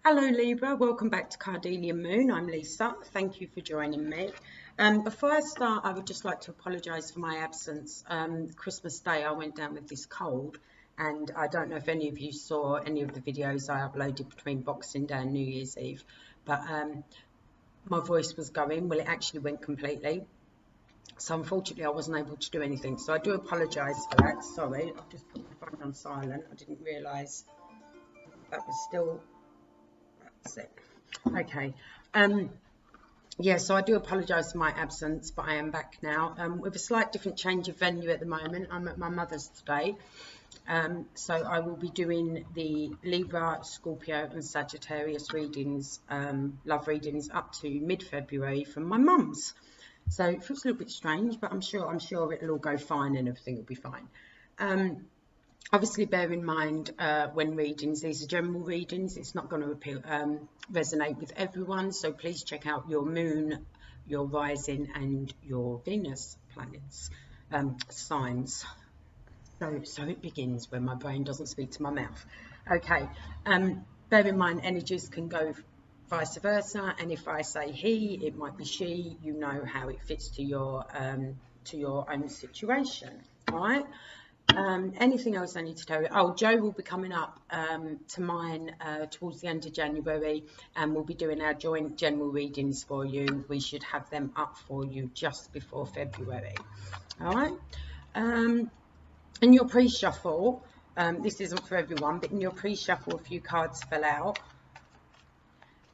Hello Libra, welcome back to Cardelian Moon. I'm Lisa. Thank you for joining me. Before I start, I would just like to apologise for my absence. Christmas Day I went down with this cold, and I don't know if any of you saw any of the videos I uploaded between Boxing Day and New Year's Eve, but my voice was going. Well, it actually went completely. So unfortunately I wasn't able to do anything. So I do apologise for that. Sorry, I've just put my phone on silent. I didn't realise that was still... That's it. Okay. Yeah, so I do apologise for my absence, but I am back now with a slight different change of venue at the moment. I'm at my mother's today. So I will be doing the Libra, Scorpio and Sagittarius readings, love readings up to mid-February from my mum's. So it feels a little bit strange, but I'm sure it'll all go fine and everything will be fine. Obviously, bear in mind when readings, these are general readings. It's not going to resonate with everyone. So please check out your moon, your rising, and your Venus planets signs. So it begins when my brain doesn't speak to my mouth. Okay. Bear in mind, energies can go vice versa, and if I say he, it might be she. You know how it fits to your own situation. All right. Anything else I need to tell you? Oh, Joe will be coming up to mine towards the end of January, and we'll be doing our joint general readings for you. We should have them up for you just before February. All right. In your pre-shuffle, this isn't for everyone, but in your pre-shuffle, a few cards fell out.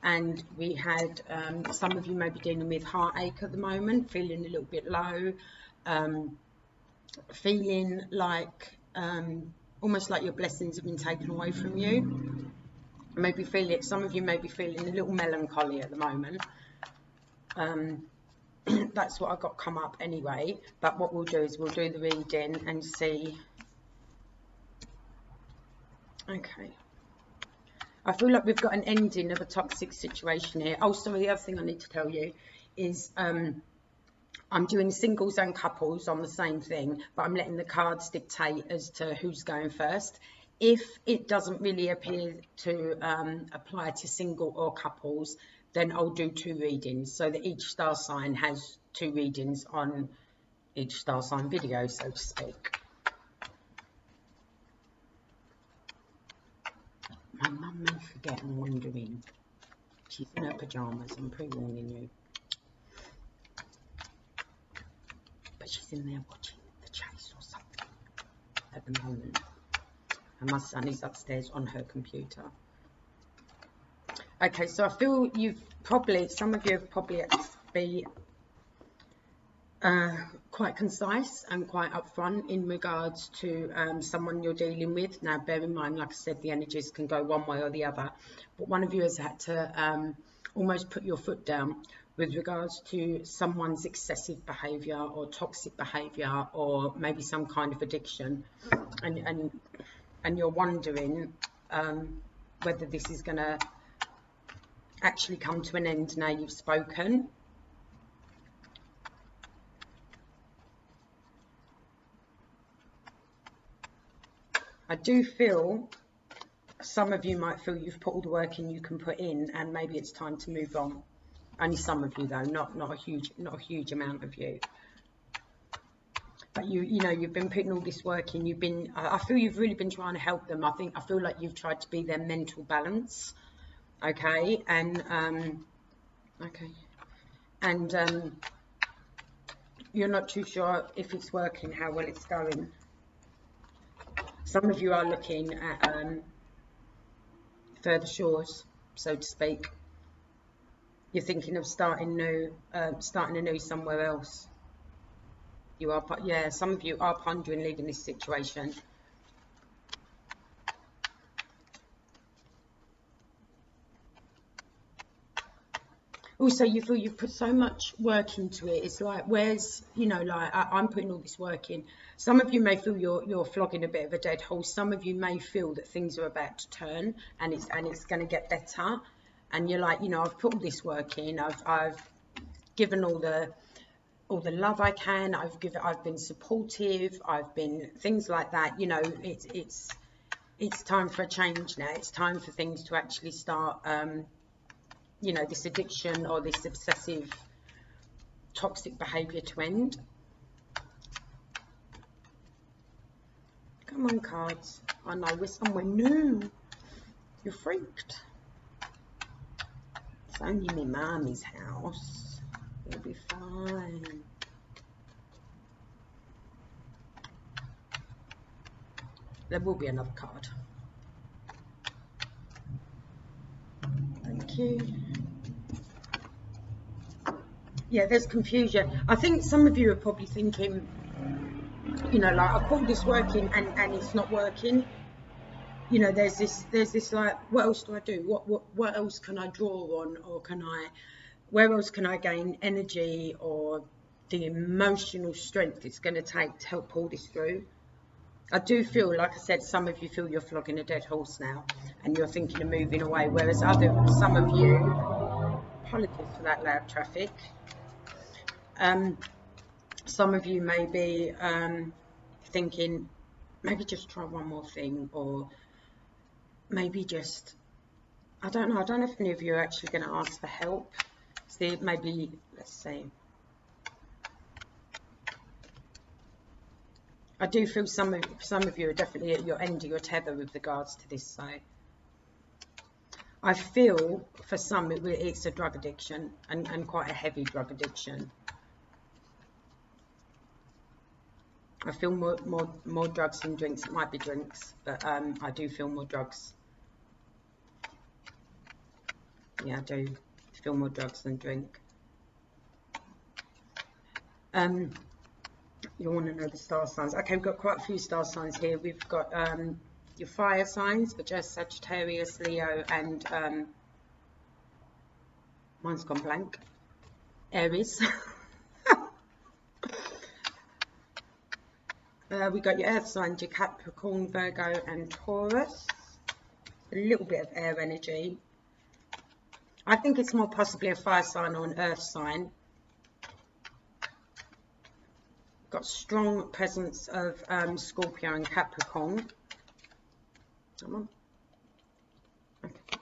And we had, some of you may be dealing with heartache at the moment, feeling a little bit low, feeling like almost like your blessings have been taken away from you. Maybe feel it. Some of you may be feeling a little melancholy at the moment. That's what I got come up anyway. But what we'll do is we'll do the reading and see. Okay. I feel like we've got an ending of a toxic situation here. Oh, sorry, the other thing I need to tell you is I'm doing singles and couples on the same thing, but I'm letting the cards dictate as to who's going first. If it doesn't really appear to apply to single or couples, then I'll do 2 readings, so that each star sign has 2 readings on each star sign video, so to speak. My mum may forget and wandering. She's in her pyjamas, I'm pre-warning you. But she's in there watching The Chase or something at the moment. And my son is upstairs on her computer. Okay, so I feel some of you have probably had to be quite concise and quite upfront in regards to someone you're dealing with. Now, bear in mind, like I said, the energies can go one way or the other. But one of you has had to almost put your foot down with regards to someone's excessive behaviour or toxic behaviour, or maybe some kind of addiction, and you're wondering whether this is going to actually come to an end now you've spoken. I do feel some of you might feel you've put all the work in you can put in, and maybe it's time to move on. Only some of you though, not a huge amount of you. But you know you've been putting all this work in. I feel you've really been trying to help them. I feel like you've tried to be their mental balance. Okay, and you're not too sure if it's working, how well it's going. Some of you are looking at further shores, so to speak. You're thinking of starting anew somewhere else. You are, yeah, some of you are pondering leaving this situation. Also, you feel you've put so much work into it. It's like, where's, you know, like I'm putting all this work in. Some of you may feel you're flogging a bit of a dead horse. Some of you may feel that things are about to turn and it's going to get better. And you're like, you know, I've put all this work in. I've given all the love I can. I've been supportive. I've been things like that. You know, it's it's time for a change now. It's time for things to actually start, you know, this addiction or this obsessive toxic behavior to end. Come on, cards. I know we're somewhere new. You're freaked. It's only my mummy's house. You'll be fine. There will be another card. Thank you. Yeah, there's confusion. I think some of you are probably thinking, you know, like, I called this working and it's not working. You know, there's this like, what else do I do? What else can I draw on, or where else can I gain energy or the emotional strength it's going to take to help pull this through? I do feel, like I said, some of you feel you're flogging a dead horse now and you're thinking of moving away, whereas some of you, apologies for that loud traffic, some of you may be thinking, maybe just try one more thing, or maybe just, I don't know if any of you are actually going to ask for help. See, maybe, let's see. I do feel some of you are definitely at your end of your tether with regards to this. So I feel for some it's a drug addiction, and quite a heavy drug addiction. I feel more drugs than drinks. It might be drinks, but I do feel more drugs. Yeah, I do feel more drugs than drink. You want to know the star signs. Okay, we've got quite a few star signs here. We've got your fire signs, which are Sagittarius, Leo, and mine's gone blank, Aries. We got your earth signs, your Capricorn, Virgo, and Taurus. A little bit of air energy. I think it's more possibly a fire sign or an earth sign. Got strong presence of Scorpio and Capricorn. Come on. Okay.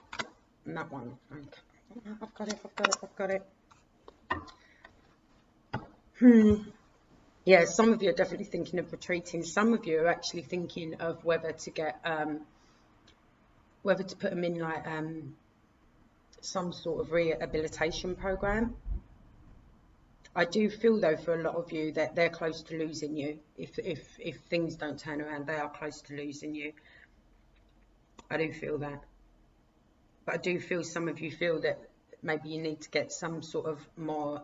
And that one. Okay. I've got it. Yeah, some of you are definitely thinking of retreating. Some of you are actually thinking of whether to get, whether to put them in like some sort of rehabilitation program. I do feel though for a lot of you that they're close to losing you. If things don't turn around, they are close to losing you. I do feel that. But I do feel some of you feel that maybe you need to get some sort of more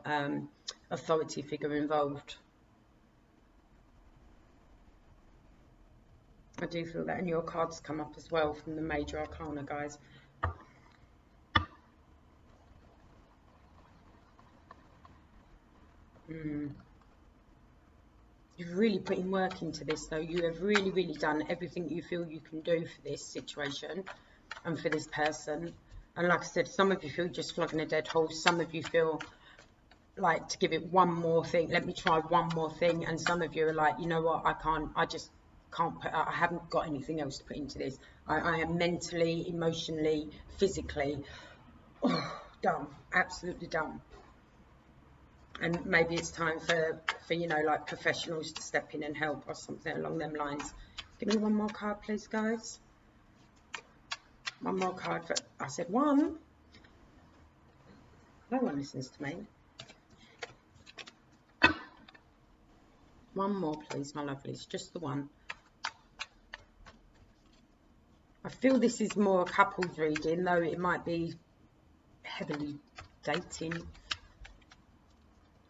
authority figure involved. I do feel that, and your cards come up as well from the Major Arcana, guys. You've really put in work into this, though. You have really, really done everything you feel you can do for this situation and for this person. And like I said, some of you feel just flogging a dead horse. Some of you feel like to give it one more thing. Let me try one more thing. And some of you are like, you know what? I just can't put. I haven't got anything else to put into this. I am mentally, emotionally, physically done. Absolutely done. And maybe it's time for you know, like professionals to step in and help or something along them lines. Give me one more card, please, guys. One more card for, I said one. No one listens to me. One more, please, my lovelies. Just the one. I feel this is more a couples reading, though it might be heavily dating.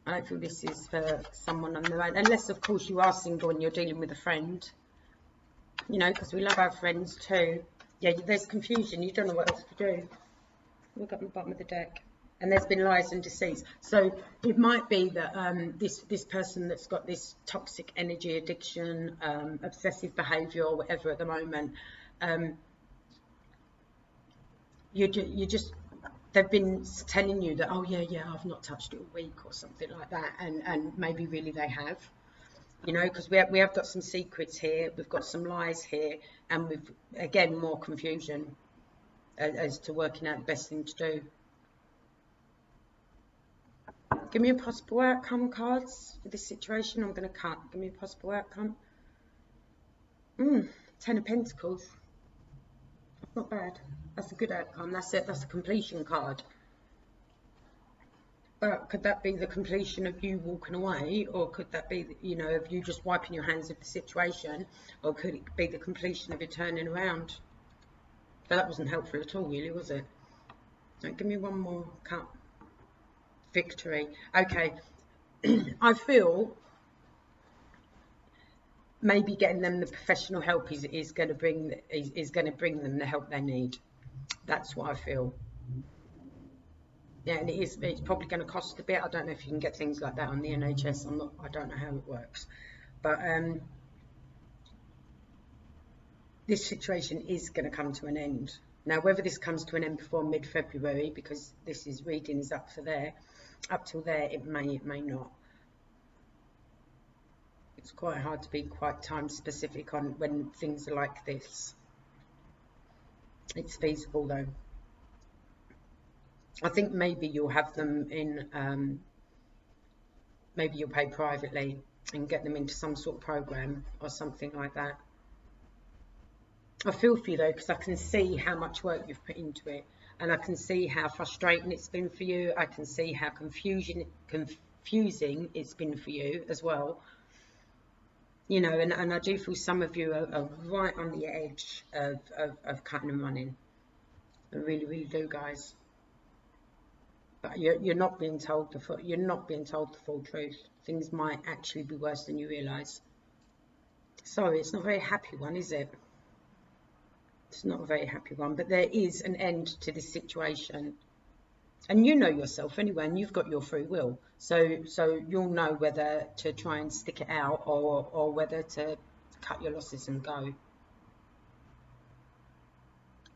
I don't feel this is for someone on their own, unless of course you are single and you're dealing with a friend, you know, because we love our friends too. Yeah, there's confusion. You don't know what else to do. Look at the bottom of the deck, and there's been lies and deceits. So it might be that this person that's got this toxic energy addiction, obsessive behaviour, or whatever at the moment, you just. They've been telling you that, oh yeah, I've not touched it a week or something like that, and maybe really they have. You know, because we have got some secrets here, we've got some lies here, and we've, again, more confusion as to working out the best thing to do. Give me a possible outcome, cards, for this situation. I'm going to cut. Give me a possible outcome. 10 of Pentacles. That's not bad. That's a good outcome. That's it. That's a completion card. But could that be the completion of you walking away, or could that be, you know, of you just wiping your hands of the situation, or could it be the completion of you turning around? But that wasn't helpful at all, really, was it? Right, give me one more cut. Victory. Okay. I feel maybe getting them the professional help is going to bring them the help they need. That's what I feel. Yeah, and it's probably going to cost a bit. I don't know if you can get things like that on the NHS. I don't know how it works, but this situation is going to come to an end. Now, whether this comes to an end before mid-February, because this is readings up till there, it may not. It's quite hard to be quite time specific on when things are like this. It's feasible though. I think maybe you'll have them in, maybe you'll pay privately and get them into some sort of program or something like that. I feel for you though, because I can see how much work you've put into it, and I can see how frustrating it's been for you. I can see how confusing it's been for you as well. You know, and I do feel some of you are right on the edge of cutting and running. I really, really do, guys. But you're not being told the full truth. Things might actually be worse than you realise. Sorry, it's not a very happy one, is it? It's not a very happy one, but there is an end to this situation. And you know yourself anyway, and you've got your free will. So you'll know whether to try and stick it out or whether to cut your losses and go.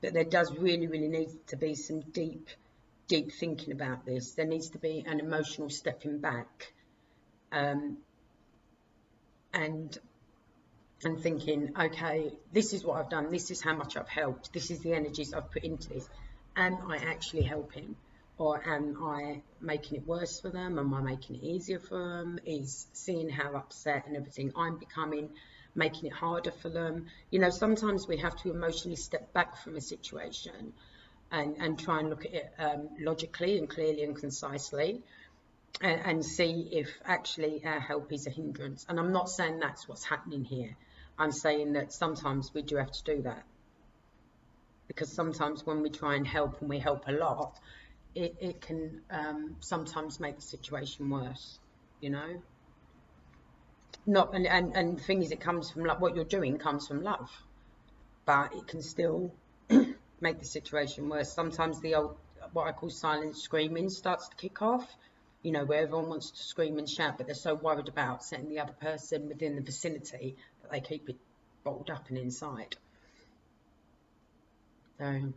But there does really, really need to be some deep thinking about this. There needs to be an emotional stepping back, and thinking, okay, this is what I've done, this is how much I've helped, this is the energies I've put into this. Am I actually helping, or am I making it worse for them? Am I making it easier for them? Is seeing how upset and everything I'm becoming making it harder for them? You know, sometimes we have to emotionally step back from a situation and try and look at it logically and clearly and concisely, and see if actually our help is a hindrance. And I'm not saying that's what's happening here. I'm saying that sometimes we do have to do that, because sometimes when we try and help, and we help a lot, it can sometimes make the situation worse, you know. And the thing is, it comes from love. What you're doing comes from love, but it can still make the situation worse. Sometimes the old, what I call silent screaming, starts to kick off. You know, where everyone wants to scream and shout, but they're so worried about setting the other person within the vicinity that they keep it bottled up and inside. So I'm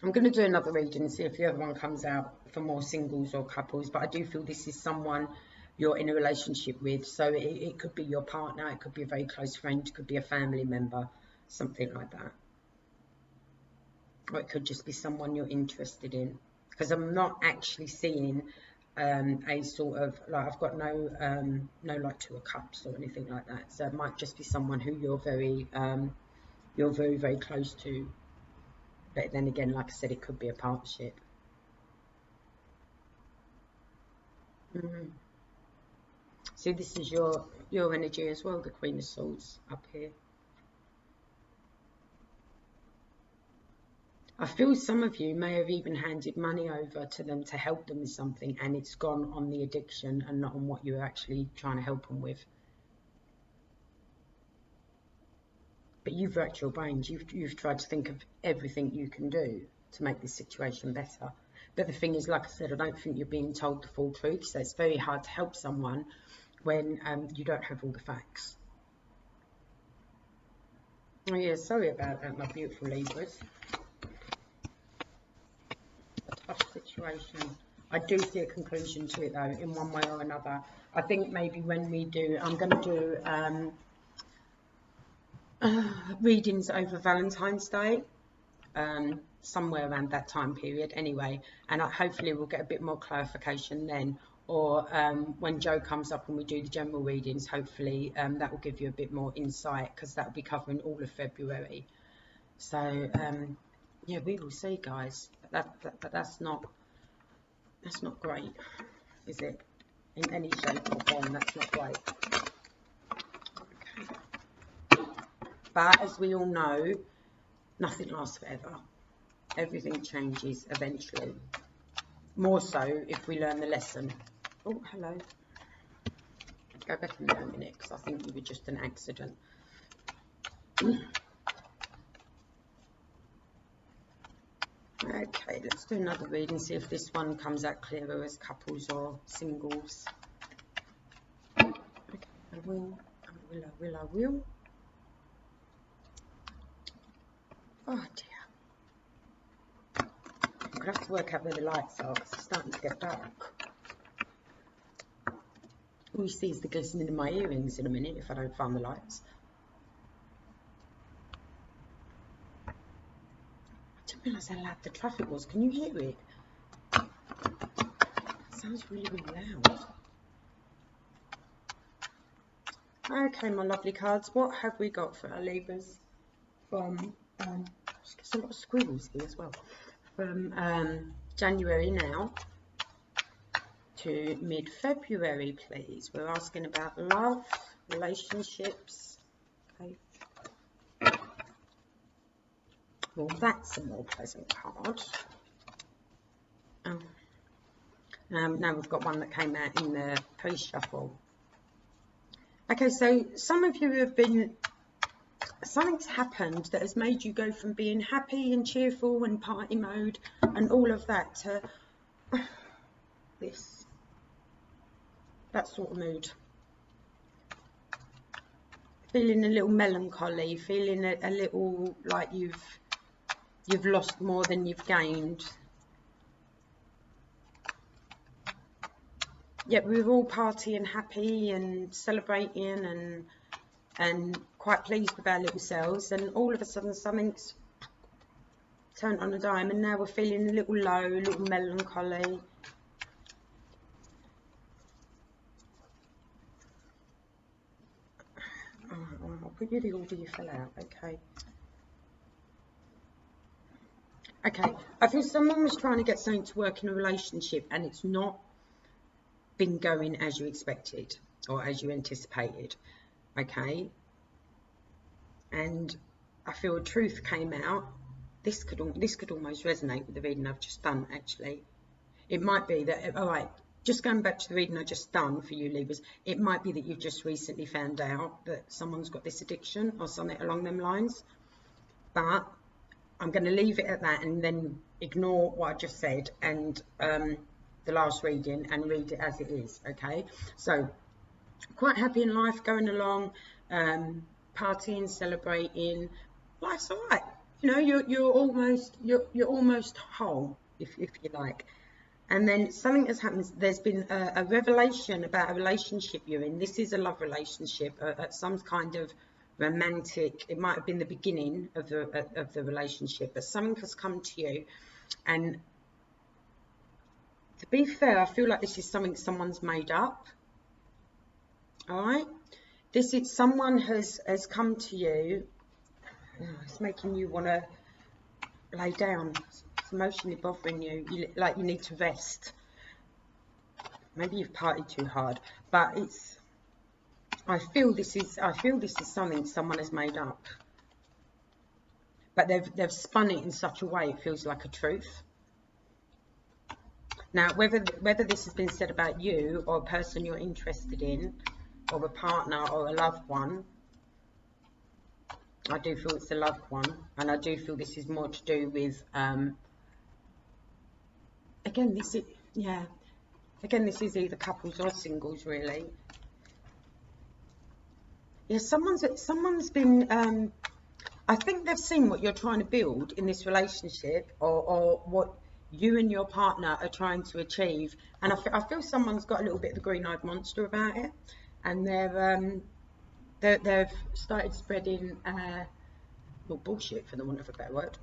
going to do another reading and see if the other one comes out for more singles or couples, but I do feel this is someone you're in a relationship with. So it could be your partner, it could be a very close friend, it could be a family member, something like that. Or it could just be someone you're interested in, because I'm not actually seeing a sort of, like, I've got no like Two of Cups or anything like that. So it might just be someone who you're very very close to. But then again, like I said, it could be a partnership. See, this is your energy as well, the Queen of Swords up here. I feel some of you may have even handed money over to them to help them with something, and it's gone on the addiction and not on what you're actually trying to help them with. But you've racked your brains. You've tried to think of everything you can do to make this situation better. But the thing is, like I said, I don't think you're being told the full truth. So it's very hard to help someone when you don't have all the facts. Oh yeah, sorry about that, my beautiful Libras. A tough situation. I do see a conclusion to it though, in one way or another. I think maybe when we do, I'm going to do readings over Valentine's Day, somewhere around that time period anyway, and hopefully we'll get a bit more clarification then, or when Joe comes up and we do the general readings, hopefully that will give you a bit more insight, because that will be covering all of February. So yeah, we will see, guys. That's not great, is it? In any shape or form, that's not great. Okay. But as we all know, nothing lasts forever. Everything changes eventually. More so if we learn the lesson. Oh, hello. Go back in there a minute, because I think you were just an accident. Okay, let's do another reading, see if this one comes out clearer as couples or singles. Okay, I will. Oh dear. I'm going to have to work out where the lights are, because it's starting to get dark. All you see is the glistening in my earrings in a minute if I don't find the lights. I didn't realise how loud the traffic was. Can you hear it? It sounds really, really loud. Okay, my lovely cards, what have we got for our Libras from, there's a lot of squirrels here as well, from January now to mid-February, please. We're asking about love, relationships. Okay. Well, that's a more pleasant card. Now we've got one that came out in the pre-shuffle. Okay, so some of you have been, something's happened that has made you go from being happy and cheerful and party mode and all of that to this, that sort of mood. Feeling a little melancholy, feeling a little like you've lost more than you've gained. Yet we're all partying, happy and celebrating and quite pleased with our little selves, and all of a sudden something's turned on a dime and now we're feeling a little low, a little melancholy. I'll put you the order you fill out, okay. Okay, I feel someone was trying to get something to work in a relationship and it's not been going as you expected or as you anticipated, okay. And I feel a truth came out. This could almost resonate with the reading I've just done, actually. It might be that, all right, just going back to the reading I just done for you Libras, it might be that you've just recently found out that someone's got this addiction or something along them lines. But I'm going to leave it at that and then ignore what I just said and the last reading and read it as it is, okay? So, quite happy in life, going along, partying, celebrating. Life's all right. You know, you're almost whole, if you like. And then something has happened. There's been a revelation about a relationship you're in. This is a love relationship, some kind of romantic. It might have been the beginning of the relationship, but something has come to you. And to be fair, I feel like this is something someone's made up. All right, this is someone has come to you. It's making you want to lay down. It's emotionally bothering you. Like you need to rest. Maybe you've partied too hard, but it's. I feel this is something someone has made up. But they've spun it in such a way it feels like a truth. Now, whether this has been said about you or a person you're interested in, or a partner or a loved one, I do feel it's a loved one, and I do feel this is more to do with again this is either couples or singles, really. Yeah, someone's been I think they've seen what you're trying to build in this relationship, or what you and your partner are trying to achieve. And I feel someone's got a little bit of the green-eyed monster about it, and they've started spreading well, bullshit, for the want of a better word.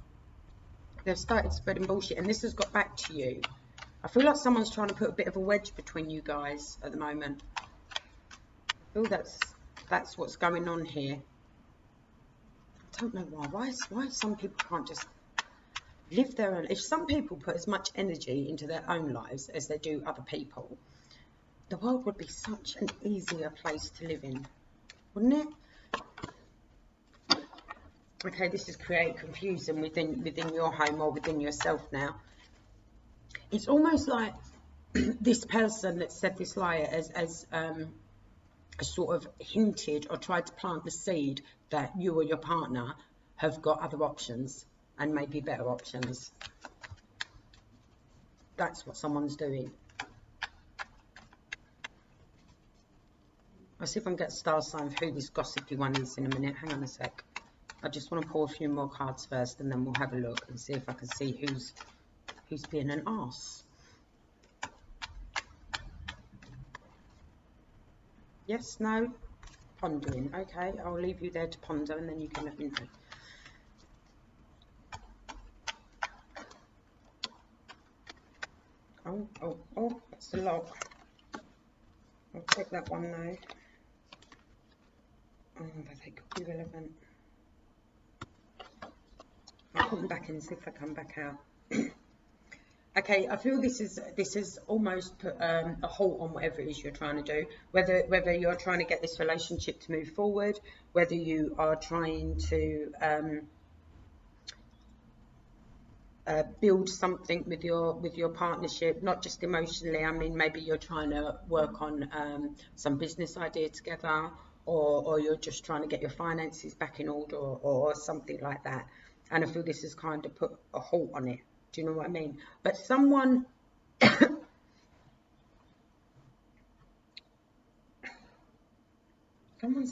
They've started spreading bullshit, and this has got back to you. I feel like someone's trying to put a bit of a wedge between you guys at the moment. I feel that's what's going on here. I don't know why some people can't just live their own. If some people put as much energy into their own lives as they do other people, the world would be such an easier place to live in, wouldn't it? Okay, this is create confusion within your home or within yourself now. It's almost like this person that said this lie as sort of hinted or tried to plant the seed that you or your partner have got other options and maybe better options. That's what someone's doing. I'll see if I can get a star sign for who this gossipy one is in a minute. Hang on a sec. I just want to pull a few more cards first, and then we'll have a look and see if I can see who's being an arse. Yes, no, pondering. Okay, I'll leave you there to ponder, and then you can let me know. Oh, that's a lot. I'll take that one now. Oh, but they could be relevant. I'll put them back in and see if they come back out. Okay, I feel this is almost put a halt on whatever it is you're trying to do. Whether you're trying to get this relationship to move forward, whether you are trying to build something with your partnership, not just emotionally. I mean, maybe you're trying to work on some business idea together, or you're just trying to get your finances back in order, or something like that. And I feel this has kind of put a halt on it. Do you know what I mean? But someone's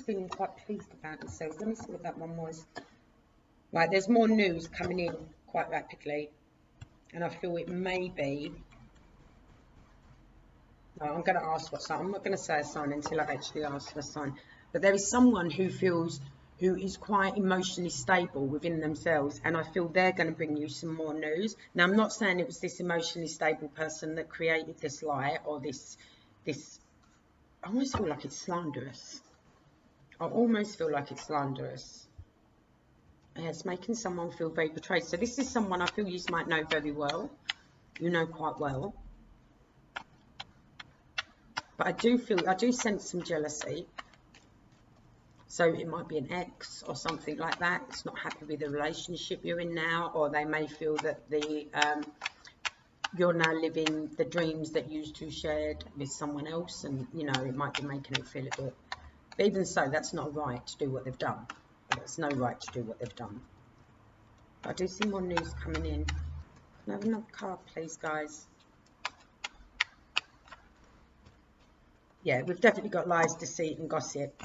feeling quite pleased about themselves. Let me see what that one was. Right, there's more news coming in quite rapidly, and I feel it may be. No, I'm going to ask what sign. I'm not going to say a sign until I actually ask for a sign. But there is someone who is quite emotionally stable within themselves, and I feel they're going to bring you some more news. Now, I'm not saying it was this emotionally stable person that created this lie, or this I almost feel like it's slanderous. I almost feel like it's slanderous. Yeah, it's making someone feel very betrayed. So this is someone I feel you might know very well. You know quite well. But I do sense some jealousy. So it might be an ex or something like that. It's not happy with the relationship you're in now, or they may feel that you're now living the dreams that you two shared with someone else, and you know it might be making it feel a bit. But even so, that's not right to do what they've done. There's no right to do what they've done. But I do see more news coming in. Can I have another card, please, guys? Yeah, we've definitely got lies, deceit, and gossip.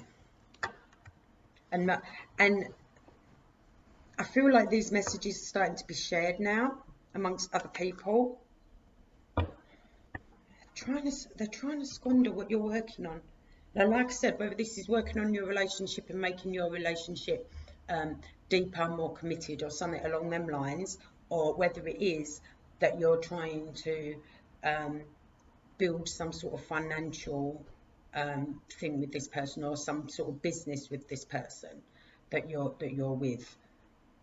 And I feel like these messages are starting to be shared now amongst other people. They're trying to squander what you're working on. Now, like I said, whether this is working on your relationship and making your relationship deeper, more committed, or something along them lines, or whether it is that you're trying to build some sort of financial thing with this person, or some sort of business with this person that you're with,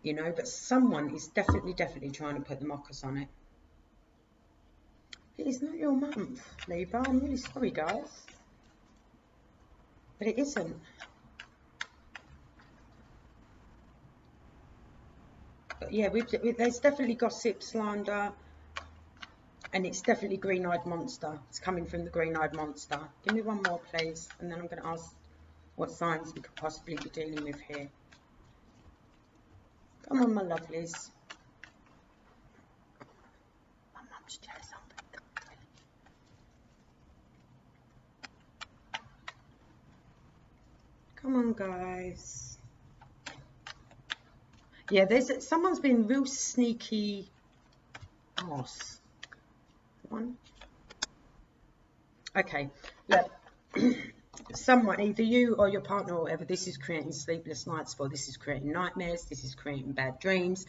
you know. But someone is definitely trying to put the mockers on it. It is not your month, Libra. I'm really sorry, guys, but it isn't. But yeah, there's definitely gossip, slander, and it's definitely green-eyed monster. It's coming from the green-eyed monster. Give me one more, please, and then I'm going to ask what signs we could possibly be dealing with here. Come on, my lovelies. My mum's chair's on. Come on, guys. Yeah, someone's been real sneaky. Oh, pass. One. Okay, look, someone, either you or your partner or whatever, this is creating sleepless nights for, this is creating nightmares, this is creating bad dreams,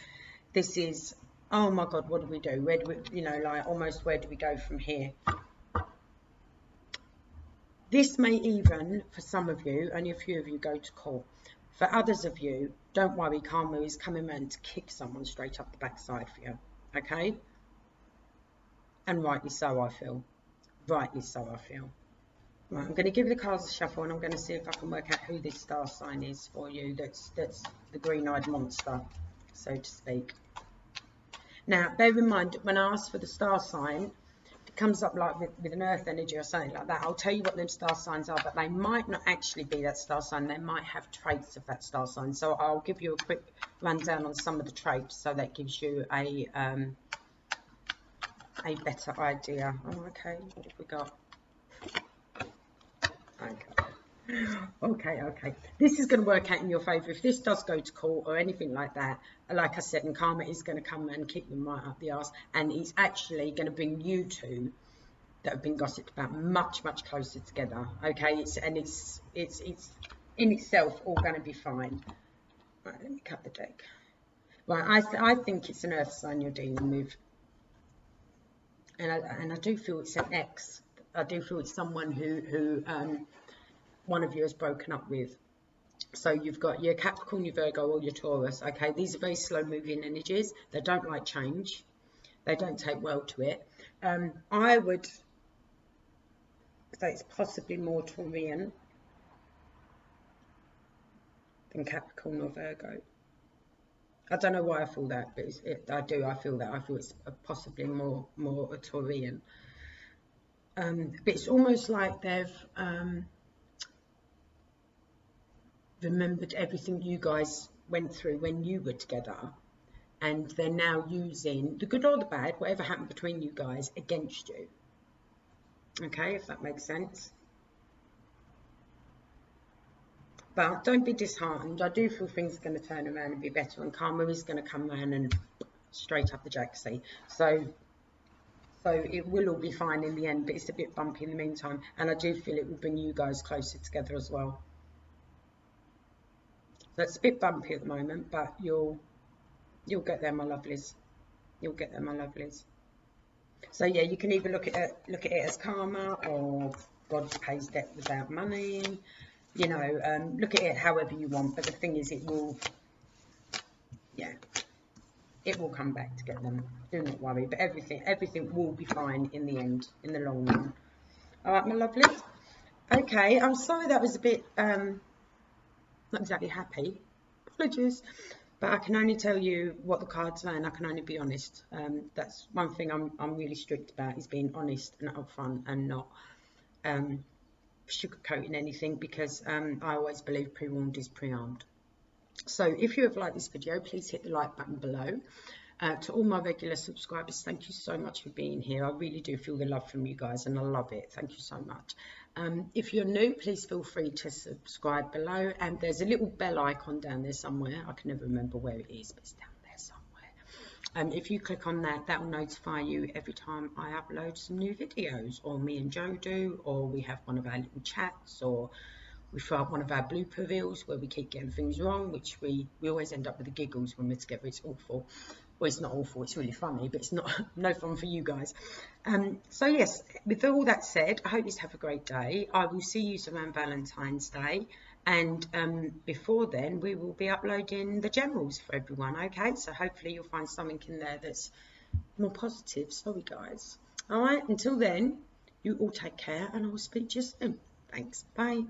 this is, oh my God, what do we do? Where do we, you know, like almost where do we go from here? This may even, for some of you, only a few of you go to court. For others of you, don't worry, karma is coming around to kick someone straight up the backside for you, okay? And rightly so, I feel. Rightly so, I feel. Right, I'm going to give the cards a shuffle and I'm going to see if I can work out who this star sign is for you. That's the green-eyed monster, so to speak. Now, bear in mind, when I ask for the star sign, it comes up like with an earth energy or something like that. I'll tell you what them star signs are, but they might not actually be that star sign. They might have traits of that star sign. So I'll give you a quick rundown on some of the traits, so that gives you a better idea. Oh, okay, what have we got? Okay. This is going to work out in your favour. If this does go to court or anything like that, like I said, and karma is going to come and kick them right up the arse, and it's actually going to bring you two that have been gossiped about much closer together. Okay, it's in itself all going to be fine. Right, let me cut the deck. Right, I think it's an earth sign you're dealing with, and I do feel it's an ex. I do feel it's someone who one of you has broken up with. So you've got your Capricorn, your Virgo, or your Taurus. Okay, these are very slow moving energies. They don't like change. They don't take well to it. I would say it's possibly more Taurian than Capricorn or Virgo. I don't know why I feel that, but I feel that. I feel it's possibly more a Taurian. But it's almost like they've remembered everything you guys went through when you were together, and they're now using the good or the bad, whatever happened between you guys, against you. Okay, if that makes sense. But don't be disheartened. I do feel things are going to turn around and be better, and karma is going to come around and straight up the jacksie. So it will all be fine in the end, but it's a bit bumpy in the meantime, and I do feel it will bring you guys closer together as well. So it's a bit bumpy at the moment, but you'll get there, my lovelies. You'll get there, my lovelies. So yeah, you can either look at it as karma, or God pays debt without money. You know, look at it however you want. But the thing is, it will come back to get them. Do not worry. But everything will be fine in the end, in the long run. All right, my lovelies. Okay, I'm sorry that was a bit not exactly happy. Apologies. But I can only tell you what the cards say, and I can only be honest. That's one thing I'm really strict about, is being honest and upfront, and not sugarcoating anything, because I always believe pre-warned is pre-armed. So if you have liked this video, please hit the like button below. To all my regular subscribers, thank you so much for being here. I really do feel the love from you guys, and I love it. Thank you so much. If you're new, please feel free to subscribe below, and there's a little bell icon down there somewhere. I can never remember where it is, but it's down there somewhere. If you click on that, that will notify you every time I upload some new videos, or me and Joe do, or we have one of our little chats, or we throw up one of our blooper reels where we keep getting things wrong, which we always end up with the giggles when we're together. It's awful. Well, it's not awful, it's really funny, but it's not no fun for you guys. So yes, with all that said, I hope you have a great day. I will see you around Valentine's Day, and before then we will be uploading the generals for everyone. Okay, so hopefully you'll find something in there that's more positive. Sorry guys. All right, until then, you all take care, and I will speak to you soon. Thanks, bye.